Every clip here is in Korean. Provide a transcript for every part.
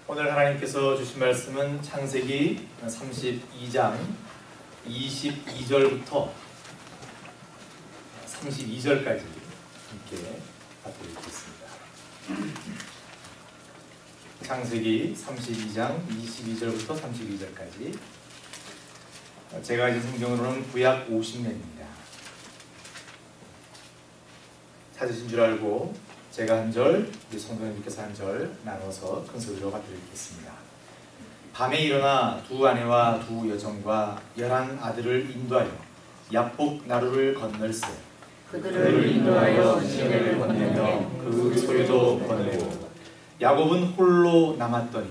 오늘 하나님께서 주신 말씀은 창세기 32장 22절부터 32절까지 함께 받도록하겠습니다. 창세기 32장 22절부터 32절까지 제가 가진 성경으로는 구약 50년입니다. 찾으신 줄 알고 제가 한 절, 우리 성도님께서 한 절 나눠서 큰 소리로 받드리겠습니다. 밤에 일어나 두 아내와 두 여종과 11 아들을 인도하여 야복 나루를 건널세. 그들을 인도하여 시내를 건너며 그 소유도 건네고 야곱은 홀로 남았더니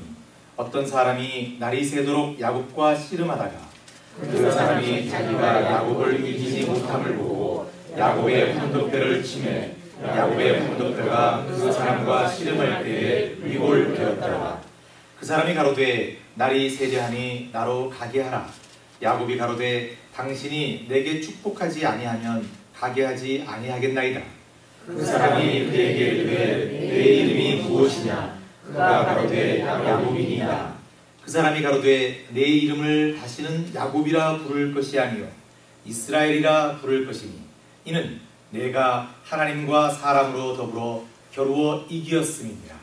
어떤 사람이 날이 새도록 야곱과 씨름하다가 그 사람이 자기가 야곱을 이기지 못함을 보고 야곱의 환덕대를 치매 야곱의 환덕대가 그 사람과 씨름할 때에 위골되었더라. 그 사람이 가로되 날이 세려하니 나로 가게 하라. 야곱이 가로되 당신이 내게 축복하지 아니하면 가게 하지 아니하겠나이다. 그 사람이 그에게 이르되 내 이름이 무엇이냐? 그가 가로되 야곱이니이다. 그 사람이 가로되 내 이름을 다시는 야곱이라 부를 것이 아니요 이스라엘이라 부를 것이니 이는 내가 하나님과 사람으로 더불어 겨루어 이기었음이니라.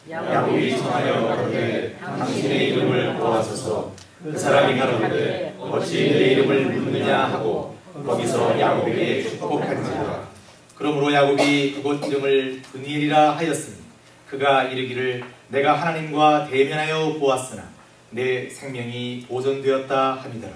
야곱이 청하여 가로되 당신의 이름을 보아소서. 그 사람이 가로되 어찌 내 이름을 묻느냐 하고 거기서 야곱에게 축복한지라. 그러므로 야곱이 그곳 이름을 브니엘이라 하였으니 그가 이르기를 내가 하나님과 대면하여 보았으나 내 생명이 보존되었다 함이더라.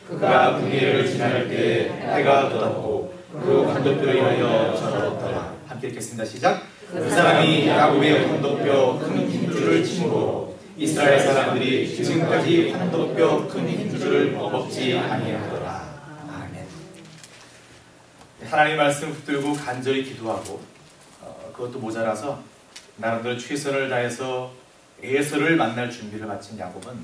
그가 브니엘을 지날 때 해가 돋았고 그 환덕뼈로 인하여 절었더라. 함께 읽겠습니다. 시작. 그 사람이 야곱의 환덕뼈 큰 힘줄을 침으로 이스라엘 사람들이 지금까지 환덕뼈 큰 힘줄을 먹지 아니하더라. 아멘. 하나님 말씀 붙들고 간절히 기도하고 그것도 모자라서 나름대로 최선을 다해서 에서를 만날 준비를 마친 야곱은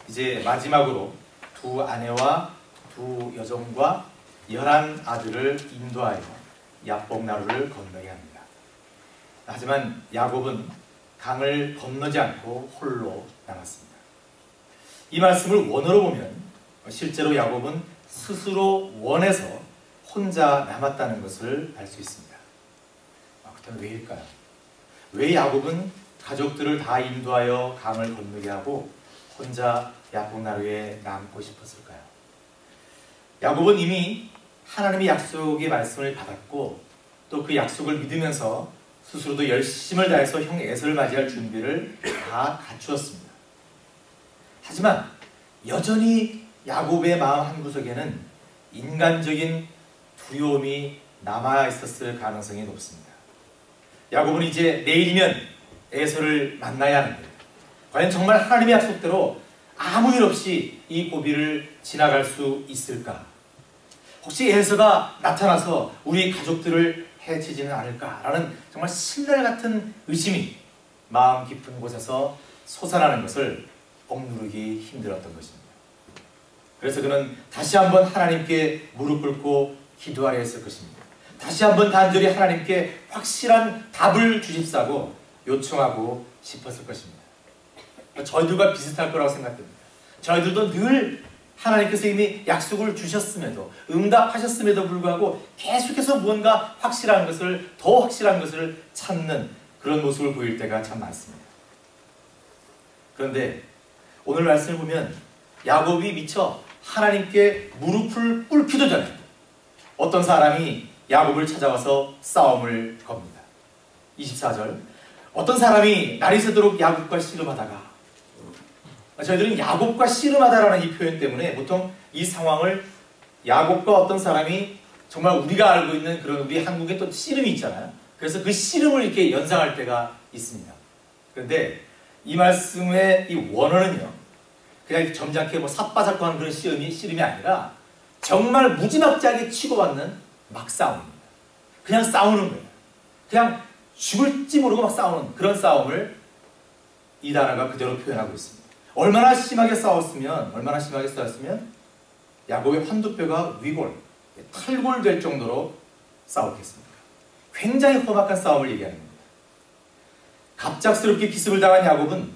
이제 마지막으로 두 아내와 두 여종과 11 아들을 인도하여 야복 나루를 건너야 합니다. 하지만 야곱은 강을 건너지 않고 홀로 남았습니다. 이 말씀을 원어로 보면 실제로 야곱은 스스로 원해서 혼자 남았다는 것을 알 수 있습니다. 그렇다면 왜일까요? 왜 야곱은 가족들을 다 인도하여 강을 건너게 하고 혼자 야복 나루에 남고 싶었을까요? 야곱은 이미 하나님의 약속의 말씀을 받았고 또 그 약속을 믿으면서 스스로도 열심을 다해서 형 에서를 맞이할 준비를 다 갖추었습니다. 하지만 여전히 야곱의 마음 한구석에는 인간적인 두려움이 남아 있었을 가능성이 높습니다. 야곱은 이제 내일이면 에서를 만나야 하는데 과연 정말 하나님의 약속대로 아무 일 없이 이 고비를 지나갈 수 있을까? 혹시 에서가 나타나서 우리 가족들을 해치지는 않을까라는 정말 신랄 같은 의심이 마음 깊은 곳에서 솟아나는 것을 억누르기 힘들었던 것입니다. 그래서 그는 다시 한번 하나님께 무릎 꿇고 기도하려 했을 것입니다. 다시 한번 단절히 하나님께 확실한 답을 주십사고 요청하고 싶었을 것입니다. 저희들과 비슷할 거라고 생각됩니다. 저희들도 늘 하나님께서 이미 약속을 주셨음에도 응답하셨음에도 불구하고 계속해서 무언가 확실한 것을 더 확실한 것을 찾는 그런 모습을 보일 때가 참 많습니다. 그런데 오늘 말씀을 보면 야곱이 미처 하나님께 무릎을 꿇기도 전에 어떤 사람이 야곱을 찾아와서 싸움을 겁니다. 24절 어떤 사람이 날이 새도록 야곱과 씨름하다가 저희들은 야곱과 씨름하다라는 이 표현 때문에 보통 이 상황을 야곱과 어떤 사람이 정말 우리가 알고 있는 그런 우리 한국에 또 씨름이 있잖아요. 그래서 그 씨름을 이렇게 연상할 때가 있습니다. 그런데 이 말씀의 이 원어는요, 그냥 점잖게 뭐 삿바잡고 하는 그런 씨름이 아니라 정말 무지막지하게 치고받는 막싸움입니다. 그냥 싸우는 거예요. 그냥 죽을지 모르고 막 싸우는 그런 싸움을 이 단어가 그대로 표현하고 있습니다. 얼마나 심하게 싸웠으면 야곱의 환두뼈가 위골, 탈골 될 정도로 싸웠겠습니까? 굉장히 험악한 싸움을 얘기하는 겁니다. 갑작스럽게 기습을 당한 야곱은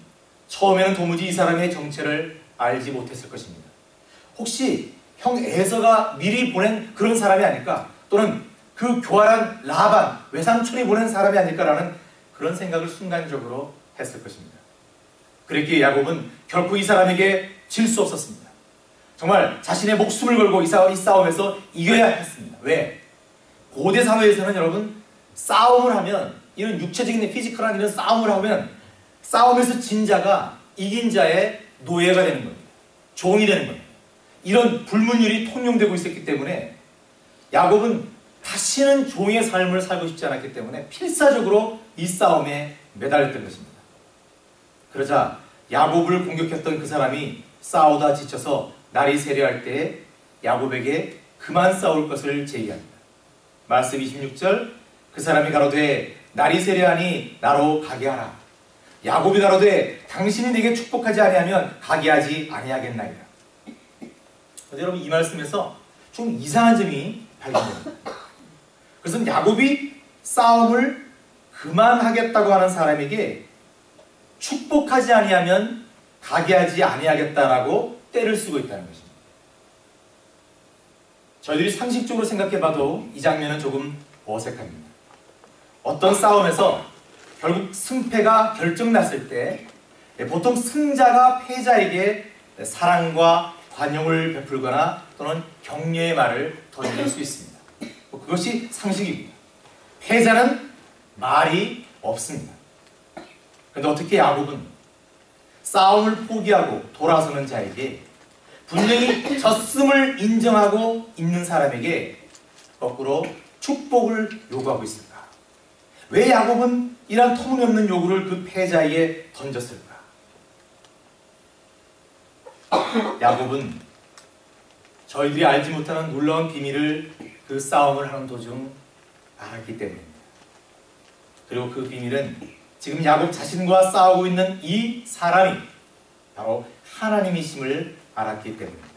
처음에는 도무지 이 사람의 정체를 알지 못했을 것입니다. 혹시 형 에서가 미리 보낸 그런 사람이 아닐까? 또는 그 교활한 라반, 외삼촌이 보낸 사람이 아닐까라는 그런 생각을 순간적으로 했을 것입니다. 그랬기에 야곱은 결코 이 사람에게 질 수 없었습니다. 정말 자신의 목숨을 걸고 이 싸움에서 이겨야 했습니다. 왜? 고대 사회에서는 여러분 싸움을 하면 이런 육체적인 피지컬한 이런 싸움을 하면 싸움에서 진 자가 이긴 자의 노예가 되는 겁니다. 종이 되는 겁니다. 이런 불문율이 통용되고 있었기 때문에 야곱은 다시는 종의 삶을 살고 싶지 않았기 때문에 필사적으로 이 싸움에 매달렸던 것입니다. 그러자 야곱을 공격했던 그 사람이 싸우다 지쳐서 날이 세려할 때에 야곱에게 그만 싸울 것을 제의합니다. 말씀 26절, 그 사람이 가로되 날이 세려하니 나로 가게 하라. 야곱이 가로되 당신이 내게 축복하지 아니하면 가게 하지 아니하겠나이다. 여러분 이 말씀에서 좀 이상한 점이 발견됩니다. 그것은 야곱이 싸움을 그만하겠다고 하는 사람에게 축복하지 아니하면 가게 하지 아니하겠다라고 때를 쓰고 있다는 것입니다. 저희들이 상식적으로 생각해봐도 이 장면은 조금 어색합니다. 어떤 싸움에서 결국 승패가 결정났을 때 보통 승자가 패자에게 사랑과 관용을 베풀거나 또는 격려의 말을 던질 수 있습니다. 그것이 상식입니다. 패자는 말이 없습니다. 그런데 어떻게 야곱은 싸움을 포기하고 돌아서는 자에게 분명히 졌음을 인정하고 있는 사람에게 거꾸로 축복을 요구하고 있을까? 왜 야곱은 이런 터무니없는 요구를 그 패자에게 던졌을까? 야곱은 저희들이 알지 못하는 놀라운 비밀을 그 싸움을 하는 도중 알았기 때문입니다. 그리고 그 비밀은 지금 야곱 자신과 싸우고 있는 이 사람이 바로 하나님이심을 알았기 때문입니다.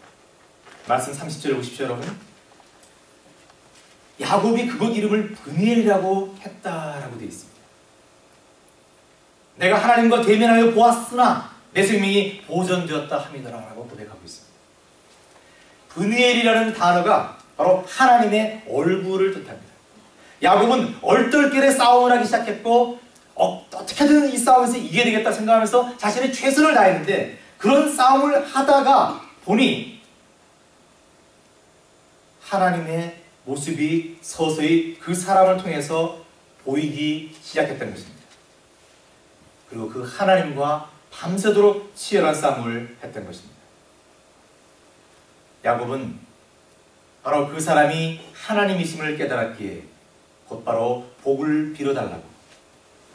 말씀 30절에 보십시오, 여러분. 야곱이 그곳 이름을 브니엘이라고 했다라고 되어 있습니다. 내가 하나님과 대면하여 보았으나 내 생명이 보존되었다 함이더라라고 고백하고 있습니다. 브니엘이라는 단어가 바로 하나님의 얼굴을 뜻합니다. 야곱은 얼떨결에 싸움을 하기 시작했고 어떻게든 이 싸움에서 이겨야 되겠다 생각하면서 자신의 최선을 다했는데 그런 싸움을 하다가 보니 하나님의 모습이 서서히 그 사람을 통해서 보이기 시작했던 것입니다. 그리고 그 하나님과 밤새도록 치열한 싸움을 했던 것입니다. 야곱은 바로 그 사람이 하나님이심을 깨달았기에 곧바로 복을 빌어달라고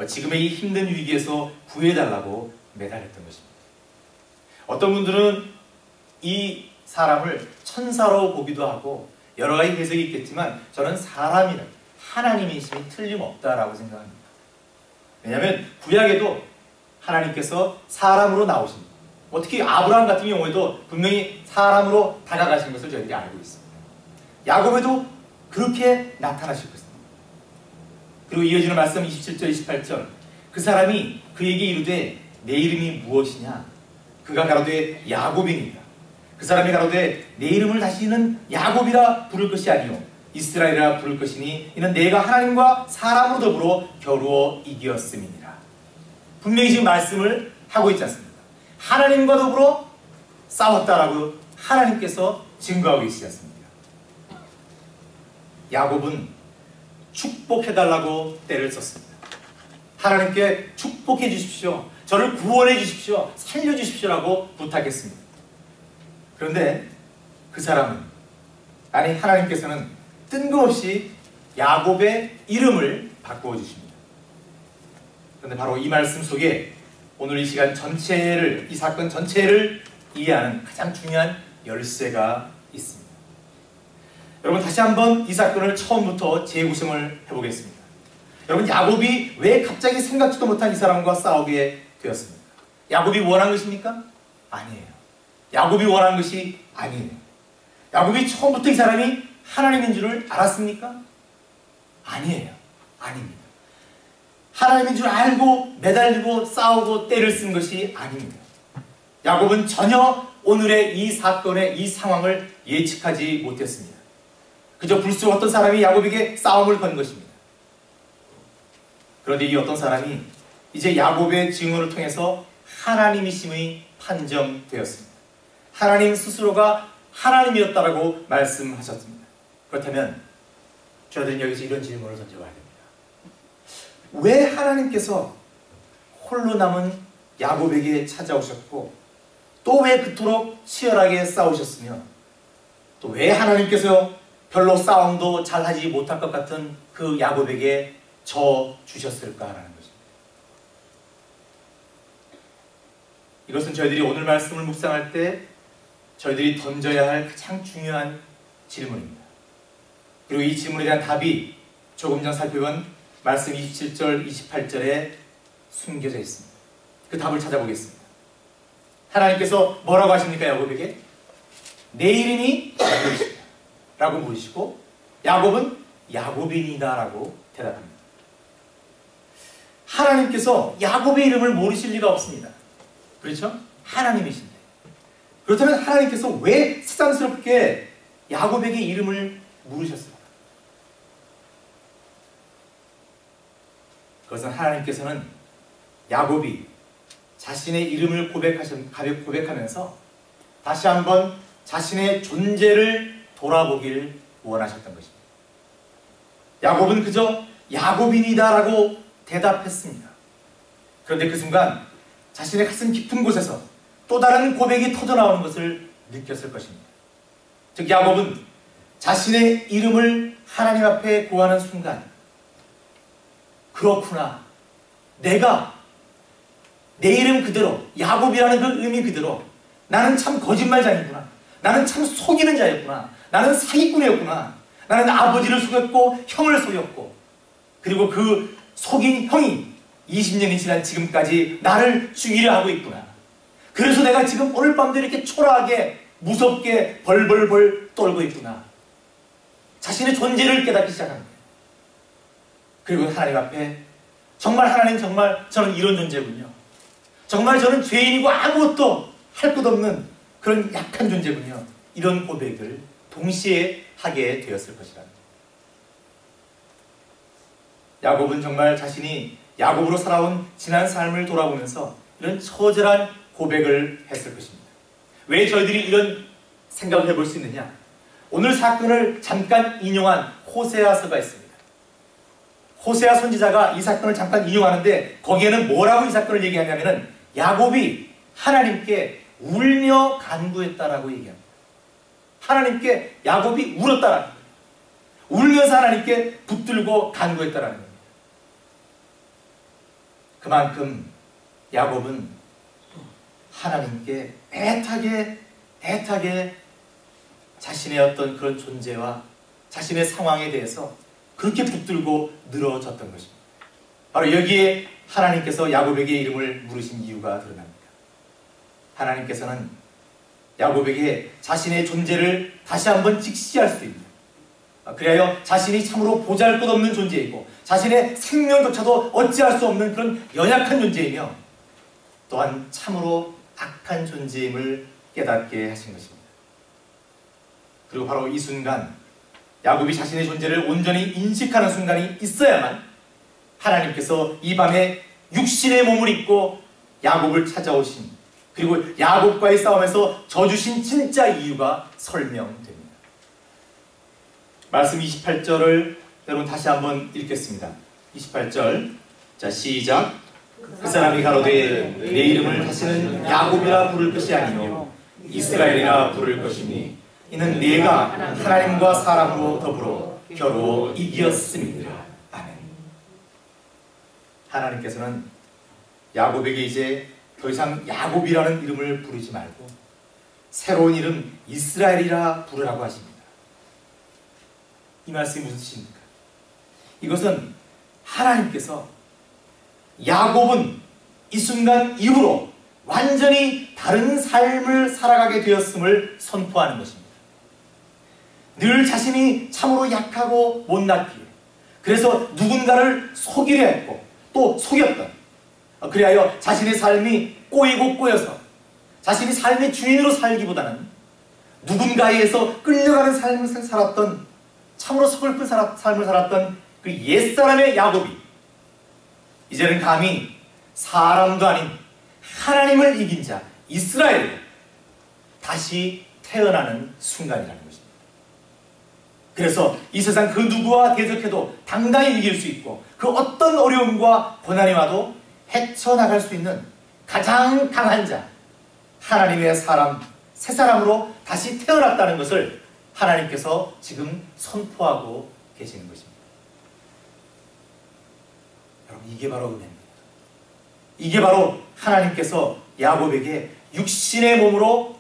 지금의 이 힘든 위기에서 구해달라고 매달렸던 것입니다. 어떤 분들은 이 사람을 천사로 보기도 하고 여러 가지 해석이 있겠지만 저는 사람이란 하나님이심이 틀림없다라고 생각합니다. 왜냐하면 구약에도 하나님께서 사람으로 나오십니다. 특히 아브라함 같은 경우에도 분명히 사람으로 다가가신 것을 저희들이 알고 있습니다. 야곱에도 그렇게 나타나실 것입니다. 그리고 이어지는 말씀 27절 28절 그 사람이 그에게 이르되 내 이름이 무엇이냐 그가 가로되 야곱이니라. 그 사람이 가로되 내 이름을 다시는 야곱이라 부를 것이 아니요 이스라엘이라 부를 것이니 이는 내가 하나님과 사람으로 더불어 겨루어 이기었음이니라. 분명히 지금 말씀을 하고 있지 않습니까? 하나님과 더불어 싸웠다라고 하나님께서 증거하고 계시지 않습니까? 야곱은 축복해달라고 때를 썼습니다. 하나님께 축복해 주십시오. 저를 구원해 주십시오. 살려 주십시오라고 부탁했습니다. 그런데 그 사람은 아니 하나님께서는 뜬금없이 야곱의 이름을 바꾸어 주십니다. 그런데 바로 이 말씀 속에 오늘 이 시간 전체를 이 사건 전체를 이해하는 가장 중요한 열쇠가 있습니다. 여러분 다시 한번 이 사건을 처음부터 재구성을 해보겠습니다. 여러분 야곱이 왜 갑자기 생각지도 못한 이 사람과 싸우게 되었습니까? 야곱이 원한 것입니까? 아니에요. 야곱이 원한 것이 아니에요. 야곱이 처음부터 이 사람이 하나님인 줄을 알았습니까? 아니에요. 아닙니다. 하나님인 줄 알고 매달리고 싸우고 때를 쓴 것이 아닙니다. 야곱은 전혀 오늘의 이 사건의 이 상황을 예측하지 못했습니다. 그저 불쑥 어떤 사람이 야곱에게 싸움을 건 것입니다. 그런데 이 어떤 사람이 이제 야곱의 증언을 통해서 하나님이심이 판정되었습니다. 하나님 스스로가 하나님이었다라고 말씀하셨습니다. 그렇다면 저희들은 여기서 이런 질문을 던져봐야 됩니다. 왜 하나님께서 홀로 남은 야곱에게 찾아오셨고 또 왜 그토록 치열하게 싸우셨으며 또 왜 하나님께서 별로 싸움도 잘하지 못할 것 같은 그 야곱에게 져 주셨을까라는 것입니다. 이것은 저희들이 오늘 말씀을 묵상할 때 저희들이 던져야 할 가장 중요한 질문입니다. 그리고 이 질문에 대한 답이 조금 전 살펴본 말씀 27절, 28절에 숨겨져 있습니다. 그 답을 찾아보겠습니다. 하나님께서 뭐라고 하십니까? 야곱에게 내 이름이 누구이시냐? 라고 물으시고 야곱은 야곱이니다 라고 대답합니다. 하나님께서 야곱의 이름을 모르실 리가 없습니다. 그렇죠? 하나님이신데. 그렇다면 하나님께서 왜 새삼스럽게 야곱에게 이름을 물으셨을까? 그것은 하나님께서는 야곱이 자신의 이름을 고백하면서 다시 한번 자신의 존재를 돌아보길 원하셨던 것입니다. 야곱은 그저 야곱이니다 라고 대답했습니다. 그런데 그 순간 자신의 가슴 깊은 곳에서 또 다른 고백이 터져나오는 것을 느꼈을 것입니다. 즉 야곱은 자신의 이름을 하나님 앞에 고하는 순간 그렇구나, 내가 내 이름 그대로 야곱이라는 그 의미 그대로 나는 참 거짓말장이구나, 나는 참 속이는 자였구나, 나는 사기꾼이었구나, 나는 아버지를 속였고 형을 속였고 그리고 그 속인 형이 20년이 지난 지금까지 나를 죽이려 하고 있구나. 그래서 내가 지금 오늘 밤도 이렇게 초라하게 무섭게 벌벌벌 떨고 있구나. 자신의 존재를 깨닫기 시작합니다. 그리고 하나님 앞에 정말 하나님, 정말 저는 이런 존재군요. 정말 저는 죄인이고 아무것도 할 것 없는 그런 약한 존재군요. 이런 고백을 동시에 하게 되었을 것이랍니다. 야곱은 정말 자신이 야곱으로 살아온 지난 삶을 돌아보면서 이런 처절한 고백을 했을 것입니다. 왜 저희들이 이런 생각을 해볼 수 있느냐? 오늘 사건을 잠깐 인용한 호세아서가 있습니다. 호세아 선지자가 이 사건을 잠깐 인용하는데 거기에는 뭐라고 이 사건을 얘기하냐면은 야곱이 하나님께 울며 간구했다라고 얘기합니다. 하나님께 야곱이 울었다라는 거예요. 울면서 하나님께 붙들고 간구했다라는 겁니다. 그만큼 야곱은 하나님께 애타게 자신의 어떤 그런 존재와 자신의 상황에 대해서 그렇게 붙들고 늘어졌던 것입니다. 바로 여기에 하나님께서 야곱에게 이름을 물으신 이유가 드러납니다. 하나님께서는 야곱에게 자신의 존재를 다시 한번 직시할 수 있는, 그리하여 자신이 참으로 보잘것없는 존재이고 자신의 생명조차도 어찌할 수 없는 그런 연약한 존재이며 또한 참으로 악한 존재임을 깨닫게 하신 것입니다. 그리고 바로 이 순간 야곱이 자신의 존재를 온전히 인식하는 순간이 있어야만 하나님께서 이 밤에 육신의 몸을 입고 야곱을 찾아오신, 그리고 야곱과의 싸움에서 져주신 진짜 이유가 설명됩니다. 말씀 28절을 여러분 다시 한번 읽겠습니다. 28절, 자 시작. 그 사람이 가로되 내 이름을 다시는 야곱이라 부를 것이 아니요 이스라엘이라 부를 것이니 이는 네가 하나님과 사람으로 더불어 겨루 이기었음이니라. 아멘. 하나님께서는 야곱에게 이제 더 이상 야곱이라는 이름을 부르지 말고 새로운 이름 이스라엘이라 부르라고 하십니다. 이 말씀이 무슨 뜻입니까? 이것은 하나님께서 야곱은 이 순간 이후로 완전히 다른 삶을 살아가게 되었음을 선포하는 것입니다. 늘 자신이 참으로 약하고 못났기에, 그래서 누군가를 속이려 했고 또 속였던, 그리하여 자신의 삶이 꼬이고 꼬여서 자신이 삶의 주인으로 살기보다는 누군가에 의해서 끌려가는 삶을 살았던, 참으로 서글픈 삶을 살았던 그 옛사람의 야곱이 이제는 감히 사람도 아닌 하나님을 이긴 자 이스라엘로 다시 태어나는 순간이라는 것입니다. 그래서 이 세상 그 누구와 대적해도 당당히 이길 수 있고, 그 어떤 어려움과 고난이 와도 헤쳐나갈 수 있는 가장 강한 자, 하나님의 사람, 새 사람으로 다시 태어났다는 것을 하나님께서 지금 선포하고 계시는 것입니다. 여러분, 이게 바로 은혜입니다. 이게 바로 하나님께서 야곱에게 육신의 몸으로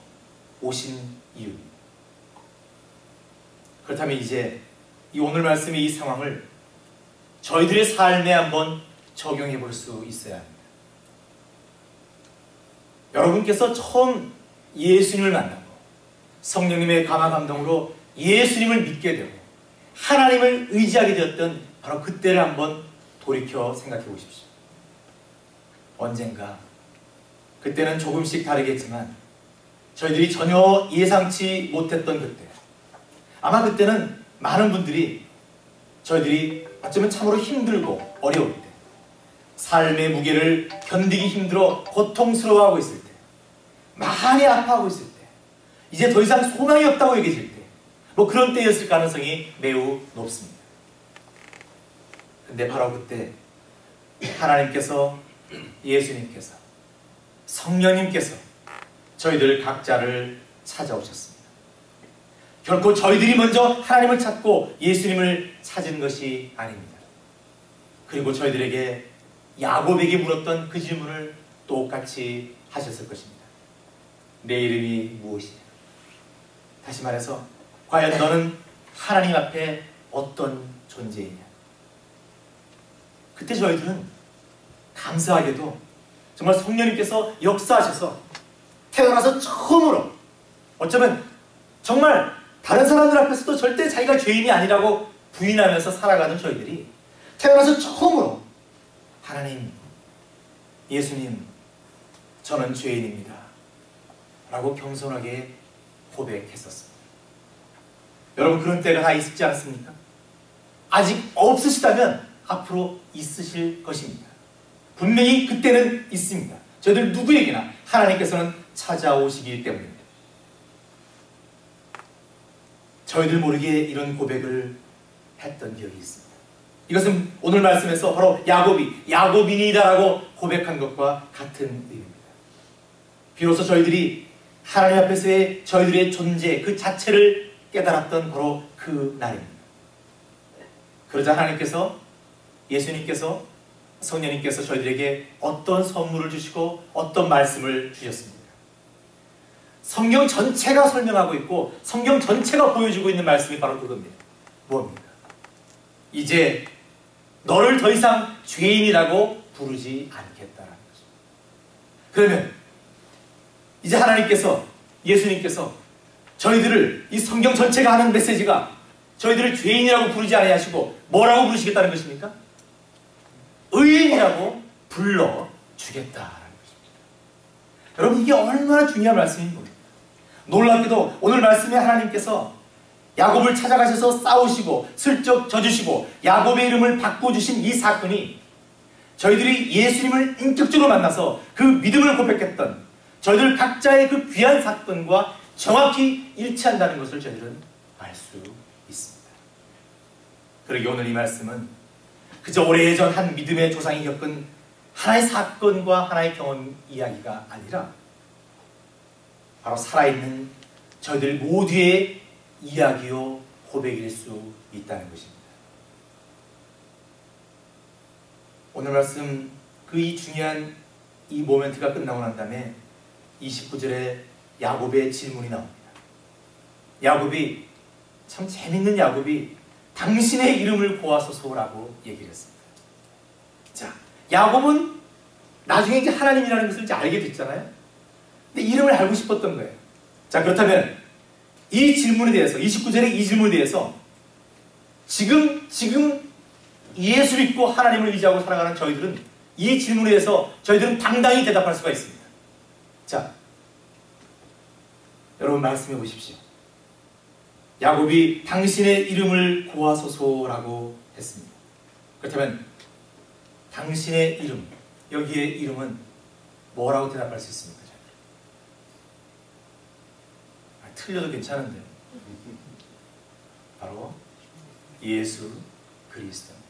오신 이유입니다. 그렇다면 이제 이 오늘 말씀의 이 상황을 저희들의 삶에 한번 적용해 볼 수 있어야 합니다. 여러분께서 처음 예수님을 만나고 성령님의 감화 감동으로 예수님을 믿게 되고 하나님을 의지하게 되었던 바로 그때를 한번 돌이켜 생각해 보십시오. 언젠가, 그때는 조금씩 다르겠지만 저희들이 전혀 예상치 못했던 그때, 아마 그때는 많은 분들이 저희들이 어쩌면 참으로 힘들고 어려울 때, 삶의 무게를 견디기 힘들어 고통스러워하고 있을 때, 많이 아파하고 있을 때, 이제 더 이상 소망이 없다고 얘기해질 때, 뭐 그런 때였을 가능성이 매우 높습니다. 근데 바로 그때 하나님께서, 예수님께서, 성령님께서 저희들 각자를 찾아오셨습니다. 결코 저희들이 먼저 하나님을 찾고 예수님을 찾은 것이 아닙니다. 그리고 저희들에게 야곱에게 물었던 그 질문을 똑같이 하셨을 것입니다. 내 이름이 무엇이냐? 다시 말해서 과연 너는 하나님 앞에 어떤 존재이냐? 그때 저희들은 감사하게도 정말 성령님께서 역사하셔서 태어나서 처음으로, 어쩌면 정말 다른 사람들 앞에서도 절대 자기가 죄인이 아니라고 부인하면서 살아가는 저희들이 태어나서 처음으로 하나님, 예수님, 저는 죄인입니다 라고 겸손하게 고백했었습니다. 여러분, 그런 때가 다 있지 않습니까? 아직 없으시다면 앞으로 있으실 것입니다. 분명히 그때는 있습니다. 저희들 누구에게나 하나님께서는 찾아오시기 때문입니다. 저희들 모르게 이런 고백을 했던 기억이 있습니다. 이것은 오늘 말씀에서 바로 야곱이 야곱이니다라고 고백한 것과 같은 의미입니다. 비로소 저희들이 하나님 앞에서의 저희들의 존재 그 자체를 깨달았던 바로 그 날입니다. 그러자 하나님께서, 예수님께서, 성령님께서 저희들에게 어떤 선물을 주시고 어떤 말씀을 주셨습니까? 성경 전체가 설명하고 있고 성경 전체가 보여주고 있는 말씀이 바로 그겁니다. 무엇입니까? 이제 너를 더 이상 죄인이라고 부르지 않겠다라는 거죠. 그러면 이제 하나님께서, 예수님께서 저희들을, 이 성경 전체가 하는 메시지가 저희들을 죄인이라고 부르지 아니하시고 뭐라고 부르시겠다는 것입니까? 의인이라고 불러주겠다라는 것입니다. 여러분, 이게 얼마나 중요한 말씀인 거예요. 놀랍게도 오늘 말씀에 하나님께서 야곱을 찾아가셔서 싸우시고 슬쩍 져주시고 야곱의 이름을 바꿔주신 이 사건이 저희들이 예수님을 인격적으로 만나서 그 믿음을 고백했던 저희들 각자의 그 귀한 사건과 정확히 일치한다는 것을 저희들은 알 수 있습니다. 그러기 오늘 이 말씀은 그저 오래전 한 믿음의 조상이 겪은 하나의 사건과 하나의 경험 이야기가 아니라 바로 살아있는 저희들 모두의 이야기요 고백일 수 있다는 것입니다. 오늘 말씀 그 이 중요한 이 모멘트가 끝나고 난 다음에 29절에 야곱의 질문이 나옵니다. 야곱이, 참 재밌는 야곱이 당신의 이름을 보아소서라고 얘기를 했습니다. 자, 야곱은 나중에 이제 하나님이라는 것을 이제 알게 됐잖아요. 근데 이름을 알고 싶었던 거예요. 자, 그렇다면 이 질문에 대해서, 29절의 이 질문에 대해서 지금 예수 믿고 하나님을 의지하고 살아가는 저희들은 이 질문에 대해서 저희들은 당당히 대답할 수가 있습니다. 자, 여러분 말씀해 보십시오. 야곱이 당신의 이름을 고하소서라고 했습니다. 그렇다면 당신의 이름, 여기에 이름은 뭐라고 대답할 수 있습니까? 틀려도 괜찮은데요. 바로 예수 그리스도입니다.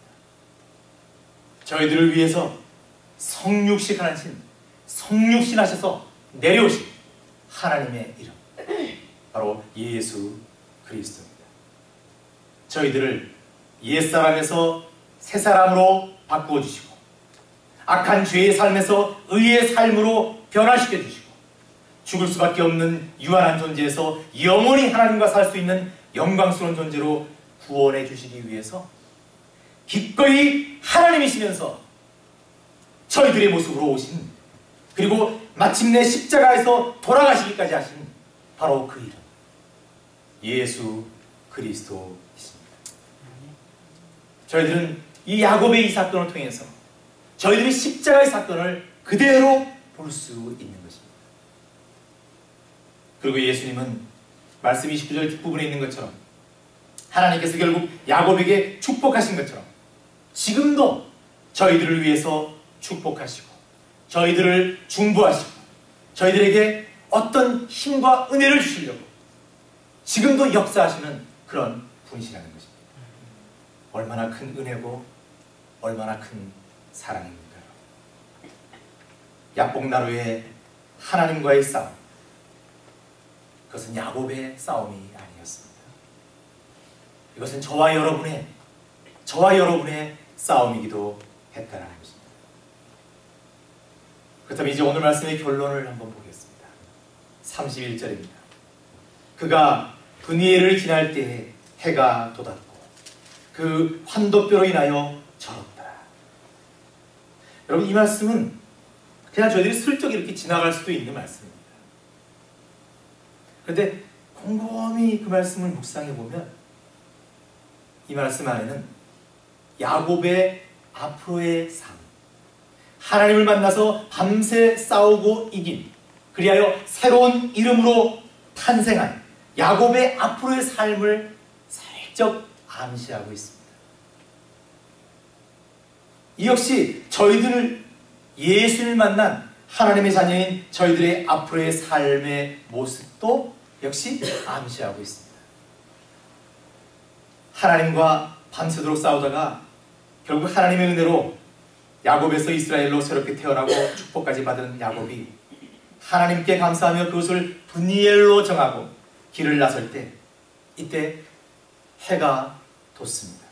저희들을 위해서 성육신 하셔서 내려오신 하나님의 이름, 바로 예수 그리스도입니다. 저희들을 옛사람에서 새사람으로 바꾸어 주시고 악한 죄의 삶에서 의의 삶으로 변화시켜 주시고 죽을 수밖에 없는 유한한 존재에서 영원히 하나님과 살 수 있는 영광스러운 존재로 구원해 주시기 위해서 기꺼이 하나님이시면서 저희들의 모습으로 오신, 그리고 마침내 십자가에서 돌아가시기까지 하신 바로 그 이름, 예수 그리스도이십니다. 저희들은 이 야곱의 이 사건을 통해서 저희들이 십자가의 사건을 그대로 볼 수 있는 것입니다. 그리고 예수님은 말씀 29절 뒷부분에 있는 것처럼 하나님께서 결국 야곱에게 축복하신 것처럼 지금도 저희들을 위해서 축복하시고 저희들을 중보하시고 저희들에게 어떤 힘과 은혜를 주시려고 지금도 역사하시는 그런 분이시라는 것입니다. 얼마나 큰 은혜고 얼마나 큰 사랑입니까? 야복나루의 하나님과의 싸움, 그것은 야곱의 싸움이 아니었습니다. 이것은 저와 여러분의 싸움이기도 했다는 것입니다. 그렇다면 이제 오늘 말씀의 결론을 한번 보겠습니다. 31절입니다. 그가 브니엘을 지날 때에 해가 돋았고 그 환도뼈로 인하여 절었다. 여러분, 이 말씀은 그냥 저희들이 슬쩍 이렇게 지나갈 수도 있는 말씀입니다. 그런데 곰곰이 그 말씀을 묵상해 보면 이 말씀 안에는 야곱의 앞으로의 삶, 하나님을 만나서 밤새 싸우고 이긴, 그리하여 새로운 이름으로 탄생한 야곱의 앞으로의 삶을 살짝 암시하고 있습니다. 이 역시 저희들 예수를 만난 하나님의 자녀인 저희들의 앞으로의 삶의 모습도 역시 암시하고 있습니다. 하나님과 밤새도록 싸우다가 결국 하나님의 은혜로 야곱에서 이스라엘로 새롭게 태어나고 축복까지 받은 야곱이 하나님께 감사하며 그것을 브니엘로 정하고 길을 나설 때, 이때 해가 돋습니다.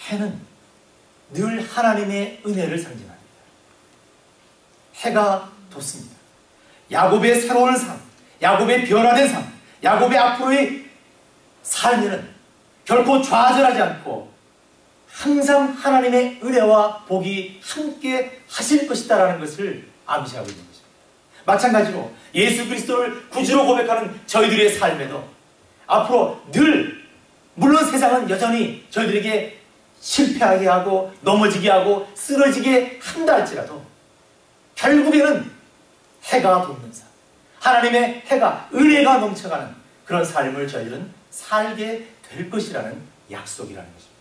해는 늘 하나님의 은혜를 상징합니다. 해가 돋습니다. 야곱의 새로운 삶, 야곱의 변화된 삶, 야곱의 앞으로의 삶에는 결코 좌절하지 않고 항상 하나님의 은혜와 복이 함께 하실 것이다라는 것을 암시하고 있는 것입니다. 마찬가지로 예수 그리스도를 구주로 고백하는 저희들의 삶에도 앞으로 늘, 물론 세상은 여전히 저희들에게 실패하게 하고 넘어지게 하고 쓰러지게 한다 할지라도 결국에는 해가 돋는 삶, 하나님의 해가, 은혜가 넘쳐가는 그런 삶을 저희들은 살게 될 것이라는 약속이라는 것입니다.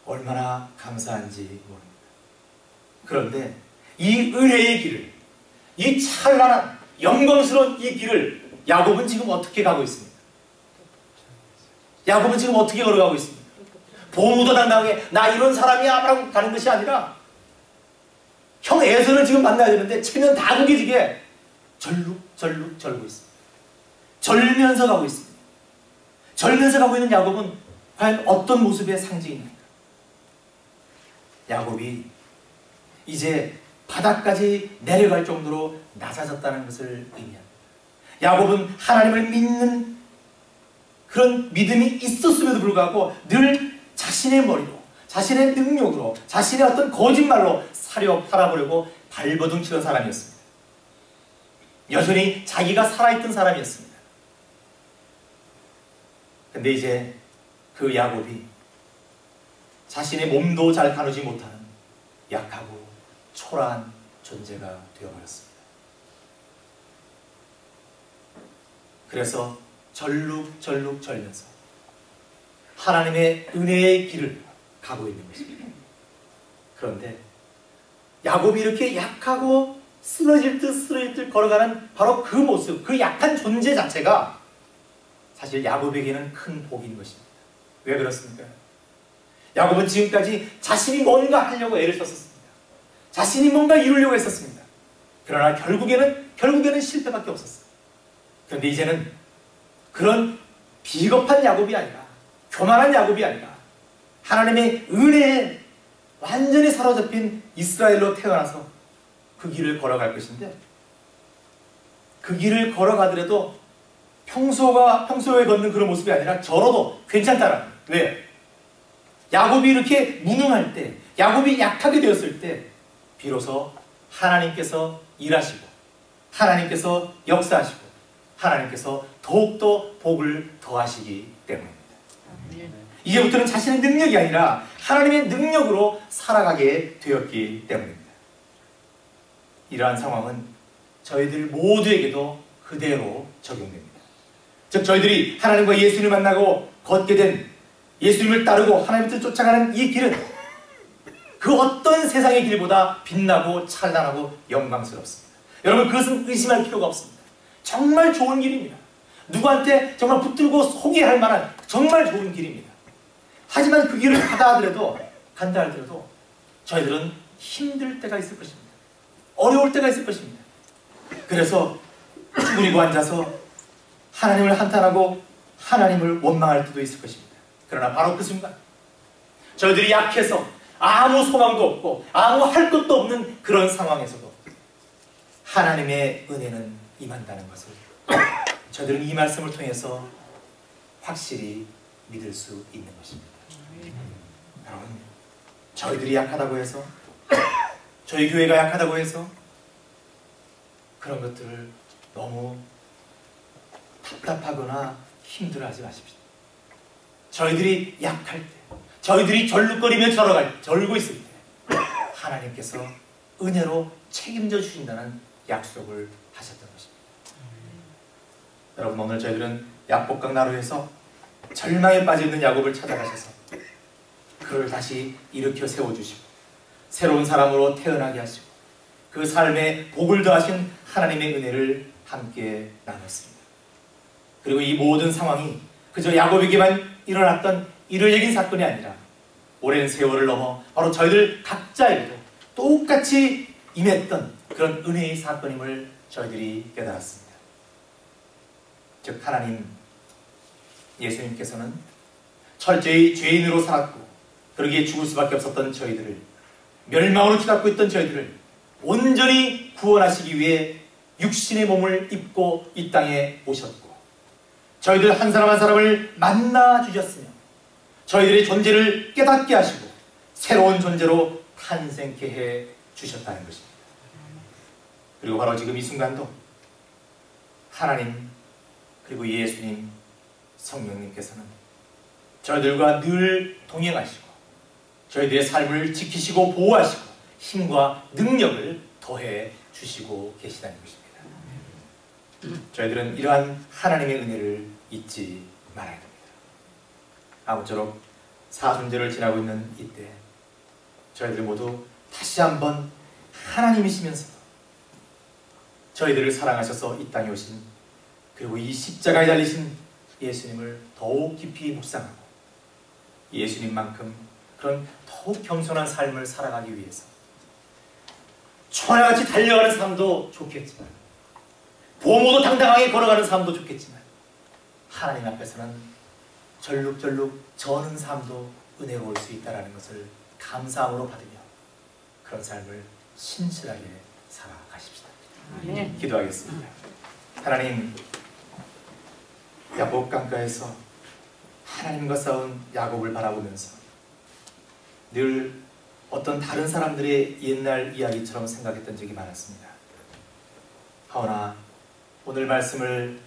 얼마나 감사한지 모릅니다. 그런데 이 은혜의 길을, 이 찬란한 영광스러운 이 길을 야곱은 지금 어떻게 가고 있습니까? 야곱은 지금 어떻게 걸어가고 있습니까? 보무도당당하게 나 이런 사람이야 라고 가는 것이 아니라 형 에서를 지금 만나야 되는데 체면 다 구겨지게 절룩 절고 있습니다. 절면서 가고 있습니다. 절면서 가고 있는 야곱은 과연 어떤 모습의 상징입니까? 야곱이 이제 바닥까지 내려갈 정도로 낮아졌다는 것을 의미합니다. 야곱은 하나님을 믿는 그런 믿음이 있었음에도 불구하고 늘 자신의 머리로, 자신의 능력으로, 자신의 어떤 거짓말로 사려 팔아보려고 발버둥 치던 사람이었습니다. 여전히 자기가 살아있던 사람이었습니다. 근데 이제 그 야곱이 자신의 몸도 잘 가누지 못하는 약하고 초라한 존재가 되어버렸습니다. 그래서 절룩절룩 절면서 하나님의 은혜의 길을 가고 있는 것입니다. 그런데 야곱이 이렇게 약하고 쓰러질 듯 걸어가는 바로 그 모습, 그 약한 존재 자체가 사실 야곱에게는 큰 복인 것입니다. 왜 그렇습니까? 야곱은 지금까지 자신이 뭔가 하려고 애를 썼습니다. 자신이 뭔가 이루려고 했었습니다. 그러나 결국에는 실패밖에 없었어요. 그런데 이제는 그런 비겁한 야곱이 아니라, 교만한 야곱이 아니라 하나님의 은혜에 완전히 사로잡힌 이스라엘로 태어나서 그 길을 걸어갈 것인데, 그 길을 걸어가더라도 평소에 걷는 그런 모습이 아니라 저러도 괜찮다는 거예요. 왜? 야곱이 이렇게 무능할 때, 야곱이 약하게 되었을 때 비로소 하나님께서 일하시고 하나님께서 역사하시고 하나님께서 더욱더 복을 더하시기 때문입니다. 이제부터는 자신의 능력이 아니라 하나님의 능력으로 살아가게 되었기 때문입니다. 이러한 상황은 저희들 모두에게도 그대로 적용됩니다. 즉 저희들이 하나님과 예수님을 만나고 걷게 된, 예수님을 따르고 하나님을 쫓아가는 이 길은 그 어떤 세상의 길보다 빛나고 찬란하고 영광스럽습니다. 여러분, 그것은 의심할 필요가 없습니다. 정말 좋은 길입니다. 누구한테 정말 붙들고 소개할 만한 정말 좋은 길입니다. 하지만 그 길을 간다 하더라도 저희들은 힘들 때가 있을 것입니다. 어려울 때가 있을 것입니다. 그래서 쭈그리고 앉아서 하나님을 한탄하고 하나님을 원망할 때도 있을 것입니다. 그러나 바로 그 순간 저희들이 약해서 아무 소망도 없고 아무 할 것도 없는 그런 상황에서도 하나님의 은혜는 임한다는 것을 저희들은 이 말씀을 통해서 확실히 믿을 수 있는 것입니다. 여러분, 저희들이 약하다고 해서, 저희 교회가 약하다고 해서 그런 것들을 너무 답답하거나 힘들어하지 마십시오. 저희들이 약할 때, 저희들이 절룩거리며 절고 있을 때 하나님께서 은혜로 책임져 주신다는 약속을 하셨던 것입니다. 여러분, 오늘 저희들은 약복강 나루에서 절망에 빠져있는 야곱을 찾아가셔서 그를 다시 일으켜 세워주시고 새로운 사람으로 태어나게 하시고 그 삶에 복을 더하신 하나님의 은혜를 함께 나눴습니다. 그리고 이 모든 상황이 그저 야곱에게만 일어났던 일회적인 사건이 아니라 오랜 세월을 넘어 바로 저희들 각자에게도 똑같이 임했던 그런 은혜의 사건임을 저희들이 깨달았습니다. 즉 하나님, 예수님께서는 철저히 죄인으로 살았고 그러기에 죽을 수밖에 없었던 저희들을, 멸망으로 치닫고 있던 저희들을 온전히 구원하시기 위해 육신의 몸을 입고 이 땅에 오셨고 저희들 한 사람 한 사람을 만나 주셨으며 저희들의 존재를 깨닫게 하시고 새로운 존재로 탄생케 해 주셨다는 것입니다. 그리고 바로 지금 이 순간도 하나님 그리고 예수님, 성령님께서는 저희들과 늘 동행하시고 저희들의 삶을 지키시고 보호하시고 힘과 능력을 더해 주시고 계시다는 것입니다. 저희들은 이러한 하나님의 은혜를 잊지 말아야 됩니다. 아무쪼록 사순절을 지나고 있는 이때 저희들 모두 다시 한번 하나님이시면서 저희들을 사랑하셔서 이 땅에 오신, 그리고 이 십자가에 달리신 예수님을 더욱 깊이 묵상하고 예수님만큼 그런 더욱 겸손한 삶을 살아가기 위해서 천하같이 달려가는 삶도 좋겠지만 보모도 당당하게 걸어가는 삶도 좋겠지만 하나님 앞에서는 절룩절룩 저는 삶도 은혜로울 수 있다는 것을 감사함으로 받으며 그런 삶을 신실하게 살아가십시다. 기도하겠습니다. 하나님, 야곱 강가에서 하나님과 싸운 야곱을 바라보면서 늘 어떤 다른 사람들의 옛날 이야기처럼 생각했던 적이 많았습니다. 하오나 오늘 말씀을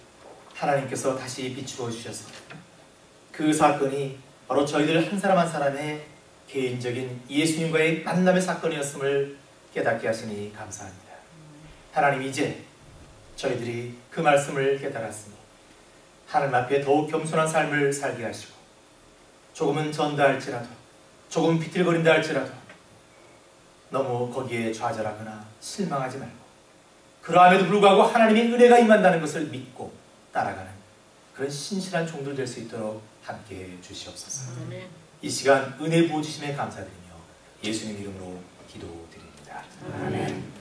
하나님께서 다시 비추어 주셔서 그 사건이 바로 저희들 한 사람 한 사람의 개인적인 예수님과의 만남의 사건이었음을 깨닫게 하시니 감사합니다. 하나님, 이제 저희들이 그 말씀을 깨달았으니 하나님 앞에 더욱 겸손한 삶을 살게 하시고, 조금은 전다 할지라도, 조금 비틀거린다 할지라도 너무 거기에 좌절하거나 실망하지 말고, 그러함에도 불구하고 하나님의 은혜가 임한다는 것을 믿고 따라가는 그런 신실한 종들 될 수 있도록 함께해 주시옵소서. 이 시간 은혜 부어주심에 감사드리며 예수님 이름으로 기도드립니다. 아멘.